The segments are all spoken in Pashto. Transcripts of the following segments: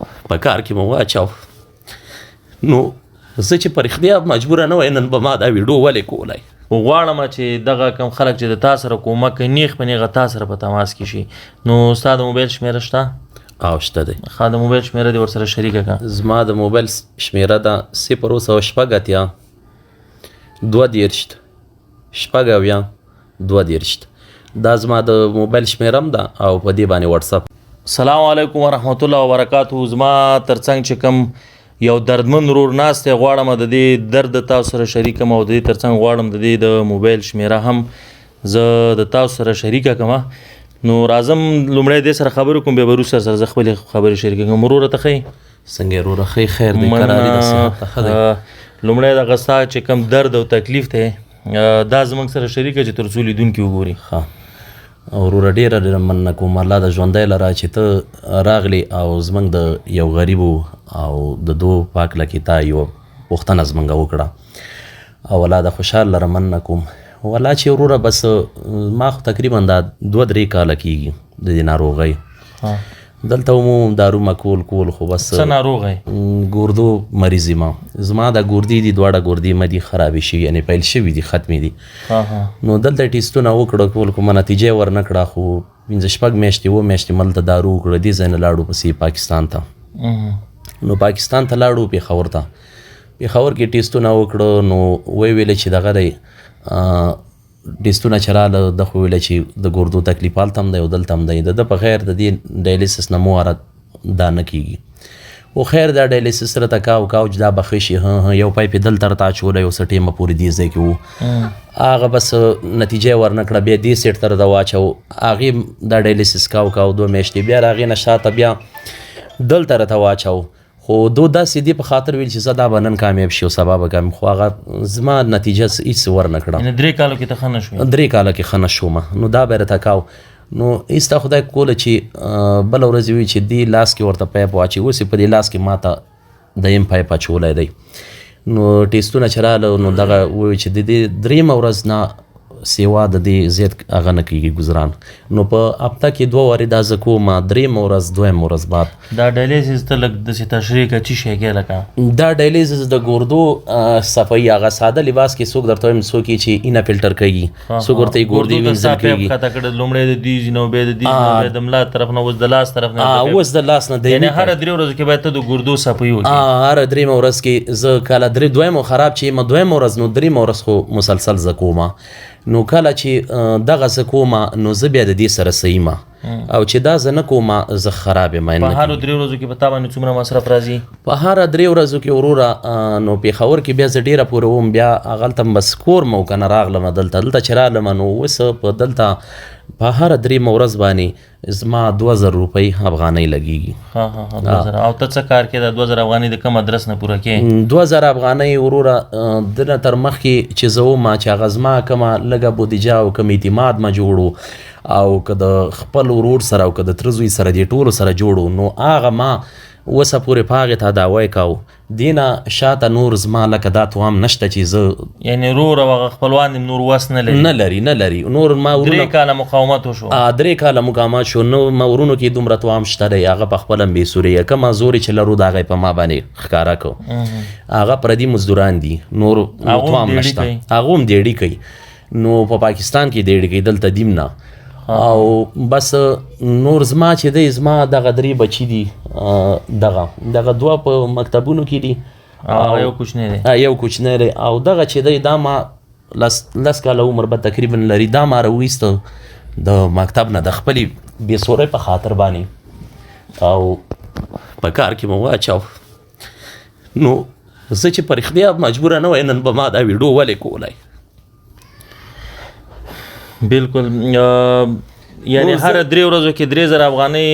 په کار کې مو واچاو نو زه چې په رښتیا مجبوره نه وای نن به ما دا ویډیو ولې کولای غواړم چې دغه کم خلک چې د تا سره کومک کوي نیغ په نیغه تا سره په تماس کې شي نو ستا د موبایل شمېره شته او شته دی ښه د موبایل شمېره دې ورسره شریکه کړه زما د موبایل شمېره ده 0 2 شپږ 2 دا زما د موبایل شمېره هم ده او په دې باندې واتساپ. السلام علیکم ورحمت الله وبرکاتو. زما ترڅنګ چې کوم یو دردمن ورور ناست دی غواړم د دې درد تاسو سره شریکم او د دې ترڅنګ غواړم د دې د موبایل شمېره هم زه د تاسو سره شریکه کړم نو راځم لومړی دې سره خبرې کوم بیا به وروسته سره زه خپلې خبرې شریکه کړم. وروره ته ښه څنګه وروره ښه خیر دی کراري د صحت ته ښه دی. لومړی دغه ستا چې کوم درد او تکلیف دی دا زموږ سره شریکه چې تر څو لیدونکي وګوري. ښه وروره ډېره مننه کوم الله د ژوندی لره چې ته راغلی او زموږ د یو غریبو او د دو پاک لکې تا یوه پوښتنه زموږ وکړه او الله د خوشحال لره مننه کوم. والله چې وروره بس ما خو تقریبا دا 2-3 کاله کېږي د دې ناروغۍ دلته مو دارومه کول خو بس څه ناروغی ګردو مریض یم زما د ګردې دي دواړه ګردې مې دي خرابې شوي یعنې پیل شوي دي ختمې دي نو دلته ټیسټونه وکړه کول خو ما نتیجه ورنه کړه خو 5-6 میاشتې 7 میاشتې ملته دارو وکړه دې ځای نه لاړو پسې پاکستان ته نو پاکستان ته لاړو پېښور کې ټیسټونه وکړه نو ویلې چې دغه دی ټیسټونه چې راله ده خو ویله چې د ګردو تکلیف هلته هم دی او دلته هم دی د ده په خیر د دې ډایلیسس نه مو دا نه کېږي خو خیر دا ډایلیسس راته کاو چې دا به ښه شي یو پایپ یې دلته راته اچولی یو څه ټیمه پورې دې ځای کې و هغه بس نتیجه یې ورنه کړه بیا دې سیټ ته راته واچو هغې دا ډایلیسس کاو 2 میاشتې بیا هغې نه شاته بیا دلته راته واچو خو دو داسې دې په خاطر ویل چې زه دا به نن کامیاب شي او سبا به کامیاب خو هغه زما نتیجه هېڅ ورنه کړه 3 کالو کې ته ښه نه شوې 3 کاله کې ښه نه شومه نو دا به یې راته کاو نو ایسته خدای کوله چې بله ورځ وي چې دې لاس کې ورته پایپ واچي اوس یې په دې لاس کې ماته دیم پایپ اچولی دی نو ټیسټونه چې راله نو دغه ووایي چې د دې 3 ورځ نه سیوا د دې زیات هغه نه کېږي ګزران نو په هفته کې 2 وارې دا زه کوم 3 ورځ 2 ورځ بعد دا ډایلیسس ته لږ داسې تشریح کړه چې شی کې لکه دا ډایلیسس د ګردو صفایي هغه ساده لباس کې څوک درته وایم څوک یې چې اینه فلټر کوي څوک ورته یې ګردې وینځل کېږي کته کړه لومړی د دیز نه بیا د دیز نه بیا د ملا طرف نه اوس د لاس طرف نه اوس د لاس نه دی یعنې هره 3 ورځو کې باید ته د ګردو صفایي وکړې هره 3 ورځ کې زه کله 2 خراب چې یم 2 ورځ نو 3 ورځ خو مسلسل زه کومه نو کله چې دغه زه کومه نو زه بیا د دې سره صحیح او چې دا زه نه کومه زه خراب یم په هرو 3 ورځو کې په تا باندې څومره مصرف راځي په هره 3 ورځو کې وروره نو پېښور کې بیا زه ډېره پورې وم بیا هغلته بس کور مو که نه راغلم دلته چې رالم نو اوس په دلته په هره 3 ورځ باندې زما 2000 روپۍ افغانۍ لګېږي 2000 او ته څه کار کې دا 2000 افغانۍ د کوم ادرس نه پوره کې 2000 افغانۍ وروره دنه تر مخکې چې زه وم چې هغه زما کومه لږه بودیجه او کوم اعتماد ما جوړو او که د خپل ورور سره او که د تره زوی سره دې ټولو سره جوړو نو هغه ما اوسه پورې په هغې ته دعوی کوو دې نه شاته نور زما لکه دا توام نشته چې زه یعنې رور او هغه خپلوان دې نور وس نه لري نور ما 3 کاله مقاومت وشو 3 کاله مقاومت شو نو ما ورونو کې دومره توام شته دی هغه په خپله بېسورې کومه زورې چې لرو د هغه په ما باندې ښکاره کړو هغه پردي مزدوران دي نور توام نشته هغه هم دیړي کوي نو په پاکستان کې دیړي کوي دلته دیم نه او بس نور زما چې دی زما دغه 3 بچي دي دغه 2 په مکتبونو کې دي یو کوچنی دی او دغه چې دی دا ما لس کاله عمر به تقریبا لري دا ما راویسته د مکتب نه د خپلې بېسورۍ په خاطر باندې او په کار کې مو واچاو نو زه چې په رښتیا مجبوره نه وای نن به ما دا ویډیو ولې کولای بالکل یعنی هر 3 ورځو کې 3000 افغانۍ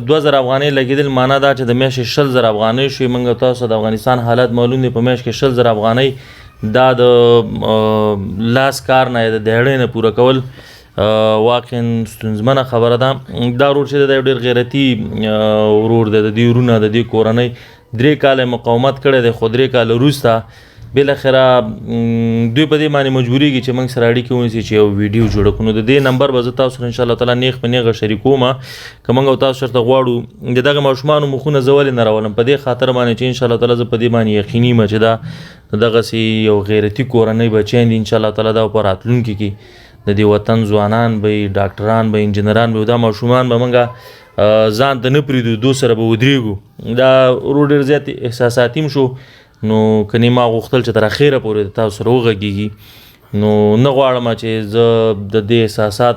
2000 افغانۍ لګېدل معنا دا چې د میاشتې 20000 افغانۍ شوي موږ تاسو د افغانستان حالت معلوم دی په میاشت کې 20000 افغانۍ دا د لاس کار نه د دیړۍ نه پوره کول واقعا ستونزمنه خبره ده دا ورور چې د ډېر غیرتي ورور دی د دې ورونه د دې کورنۍ 3 کاله مقاومت کړی دی خو 3 کاله وروسته بالاخره دوی په دې باندې مجبورېږي چې موږ سره اړیکې ونیسي چې یو ویډیو جوړ کړو. د دې نمبر به زه تاسو سره انشاءالله تعالی نیغ په نیغه شریکوم که موږ او تاسو چېرته غواړو د دغه ماشومانو مخونه زه ولې نه راولم په دې خاطر باندې چې انشاءالله تعالی زه په دې باندې یقیني یم چې دا دغسې یو غیرتي کورنۍ بچیان دي انشاءالله تعالی دا په راتلونکي کې د دې وطن ځوانان به وي، ډاکټران به، انجینران به، دا ماشومان به موږ ځان ته نه پرېږدو، دو سره به ودرېږو. دا ورو ډېر زیات احساساتي هم شو نو کنې ما غوښتل چې تر اخره پورې د تاسو سره وغږېږي نو نه غواړم چې زه د دې احساسات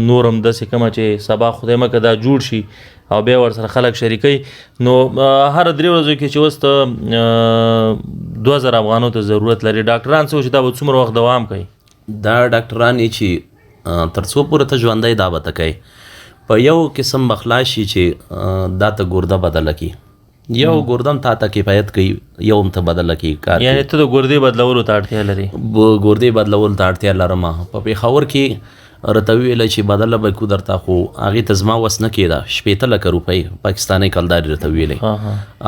نور هم داسې کومه چې سبا خدای مکه دا جوړ شي او بیا ورسره خلک شریکوي. نو هر 3 ورځو کې چې اوس ته 2000 افغانو ته ضرورت لري، ډاکټران څه چې دا به څومره وخت دوام کوي؟ دا ډاکټران یې چې تر څو پورې ته ژوندی دا به ته کوي په یو قسم به خلاص شي چې دا ته ګرده بدله کړي، یو ګردم تا ته کفایت کوي، یو هم ته بدله کړي کار. یعنې ته د ګردې بدلولو ته اړتیا لري؟ ګردې بدلولو ته اړتیا لرم. په پېښور کې راته وویله چې بدله به کړو درته، خو هغې ته زما وس نه کېده. 15 لکه روپۍ پاکستاني کلدارې راته ویلې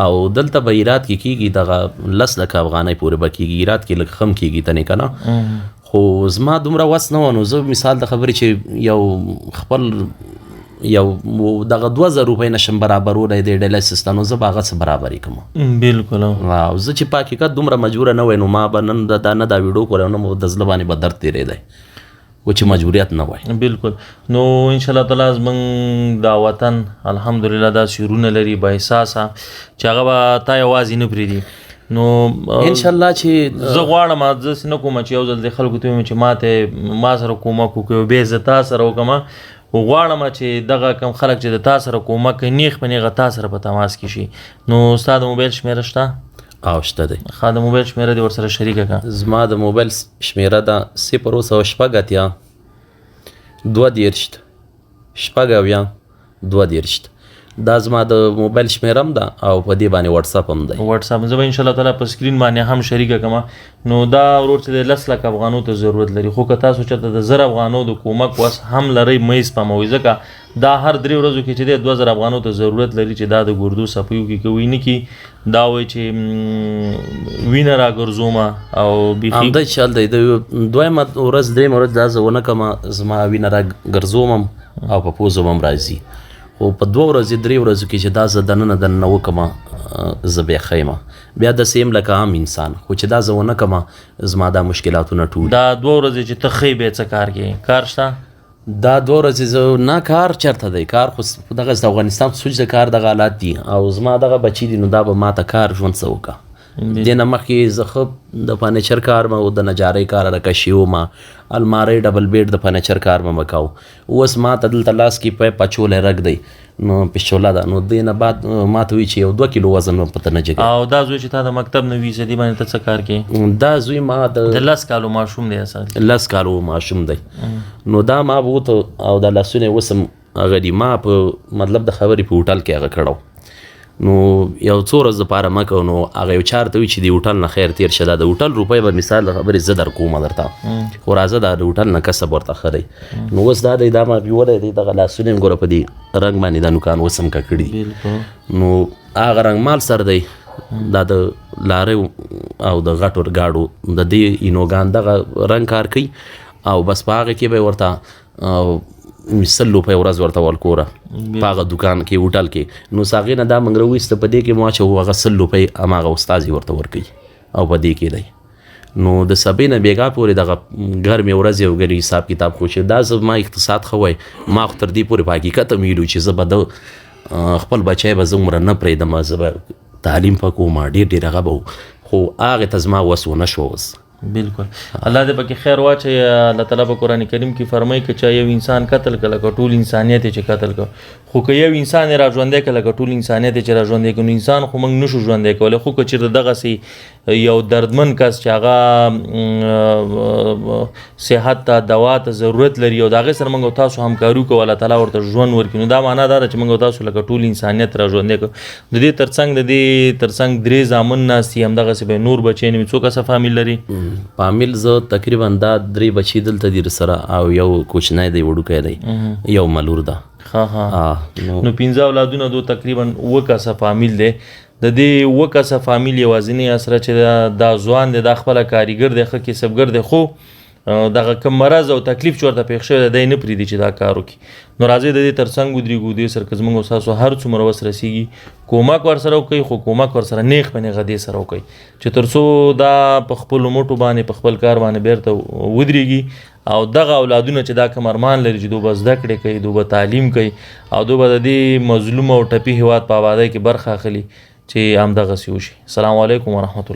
او دلته به ایراد کې کېږي دغه 10 لکه افغانۍ پورې به کېږي، ایراد کې لږ کم کېږي تنې که نه. خو زما دومره وس نه وه نو زه مثال د خبرې چې یو خپل یو دغه 2000 روپۍ نشم برابرولی دی ډایلیسس ته نو زه به هغه څه برابرې کړم. بلکل. او زه چې په حقیقت دومره مجبوره نه وای نو ما به نن نه دا ویډیو کولی نه مو د زړه باندې به درد تېرېدی و چې مجبوریت نه وای. بلکل. نو انشاءالله تعالی زموږ دا وطن الحمدلله دا سیرونه لري با احساسه چې هغه به تا یوازې نه پرېږدي. نو انشاءالله چې زه غواړم زه داسې نه کومه چې یو ځل د خلکو ته ووایم چې ما سره کومک وکړي بیا زه تا سره وکړم. غواړم چې دغه کم خلک چې د تا سره کومک کوي نیغ په نیغه تا سره په تماس کې شي. نو ستا د موبایل شمېره شته؟ او شته دی. ښه د موبایل شمېره دې ورسره شریکه کړه. زما د موبایل شمېره ده 080 32 90 32. دا زما د موبایل شمېره هم ده او په دې باندې واتساپ هم دی. واتساپ زه به انشاءالله تعالی په سکرین باندې هم شریکه کړم. نو دا ورور چې د 10 لک افغانو ته ضرورت لري، خو که تاسو چېرته د 1000 افغانو د کومک وس هم لرئ مه یې سپموئ، ځکه دا هر 3 ورځو کې چې دی 2000 افغانو ته ضرورت لري چې دا د ګردو څپیو کې که وینه کې دا وایي چې وینه راګرځومه او بیخي همدا چل دی. د دویمه ورځ درېیمه ورځ دا زه ونه کړم زما وینه راګرځوم او په پوزه هم راځي، خو په 2 ورځې 3 ورځو کې چې دا زه دننه وکړم زه بیا ښه یم بیا داسې یم لکه عام انسان، خو چې دا زه ونه کړم زما دا مشکلاتونه ټول. دا 2 ورځې چې ته ښه بیا څه کار کوې؟ کار شته؟ دا 2 ورځې زه نه کار چېرته دی، کار خو دغه د افغانستان سوچ د کار دغه حالات دي او زما دغه بچي دي نو دا به ما ته کار ژوند څه وکړه. دې نه مخکې زه ښه د فرنیچر کار مه د نجارۍ کار رکشي وم، المارۍ ډبل بیډ د فرنیچر کار مه کوو. اوس ما ته دلته لاس کې پیپ اچولی رګ دی نو پشچوله ده نو دې نه بعد ما ته وایي چې یو 2 کیلو وزن مې پته نه جګوي. او دا زوی چې تا د مکتب نه وي دې باندې ته څه کار کوې؟ دا زوی ما د 10 کالو ماشوم دی اصل 10 کالو ماشوم دی. نو دا ما به وته او دا لاسونه یې اوس هم هغه دي. ما په مطلب د خبرې په هوټل کې هغه کړی نو یو څو ورځې دپاره مه کوو نو هغه یو چا ورته وایي چې د هوټل نه خیر تېر شه، دا د هوټل روپۍ به مثال د خبرې زه در کومه درته، خو راځه دا د هوټل نه کسب ورته ښه دی. نو اوس دا دی دا ما بیولی دی دغه لاسونه یې ګوره په دې رنګ باندې دا نوکان اوس هم ککړي دي. نو هغه رنګ مال سر دی دا د لارې او د غټو ګاډو د دې اینوګان دغه رنګ کار کوي او بس په هغه کې به ورته 100 روپۍ ورځ ورته ورکوره په هغه دوکان کې هوټل کې. نو هغې نه دا موږ راویسته په دې کې مو اچوو هغه 100 روپۍ هماغه استاذ یې ورته ورکوي او په دې کې دی. نو د سبې نه بېګا پورې دغه ګرمې ورځې او ګرې حساب کتاب خو چې دا زما اقتصاد ښه وای ما خو تر دې پورې په حقیقت هم ویلو چې زه به د خپل بچی به زه عمره نه پرېږدم، زه به تعلیم په کوم ډېر هغه به خو هغې ته زما وس ونه شو. اوس بالکل الله دې پکې خیر واچي. الله تعالی په قرآن کریم کې فرمایي که چا یو انسان قتل کړه لکه ټول انسانیت یې چې قتل کړه، خو که یو انسان یې را ژوندی کړه لکه ټول انسانیت یې چې را ژوندی کړه، نو انسان خو موږ نشو ژوندی کولی. خو که چېرته دغسې یو دردمن کس چې هغه صحت ته دوا ته ضرورت لري او د هغې سره موږ او تاسو همکاري وکړو الله تعالی ورته ژوند ورکړي، نو دا معنا دا ده چې موږ او تاسو لکه ټول انسانیت را ژوندی کړو. د دې ترڅنګ 3 زامن ناست دي، همدغسې به نور بچیان وي. څو کسه فامیل لري؟ فامیل زه تقریبا دا 3 بچي دلته دي سره او یو کوچنی دی وړوکی دی یو ملور ده. نو 15 اولادونه دو تقریبا 9 کسه فامیل دی. د دې اوه کسه فامیل یوازینی اسره چې دا ځوان دی دا خپله کاریګر دی ښه کسبګر دی خو دغه کوم مرض او تکلیف چې ورته پېښ شوی دی دی نه پرېږدي چې دا کار وکړي نو راځئ د دې تر څنګ ودرېږو دې سره که زموږ او ستاسو هر څومره وس رسېږي کومک ورسره وکوئ خو کومک ورسره نیغ په نیغه دې سره وکوئ چې تر څو دا په خپلو مټو باندې په خپل کار باندې بېرته ودرېږي او دغه اولادونه چې دا کوم ارمان لري چې دوی به زده کړې کوي دوی به تعلیم کوي او دوی به د دې مظلوم او ټپي هېواد په ابادۍ کې برخه اخلي چې همدغسې وشي. السلام علیکم ورحمت الله.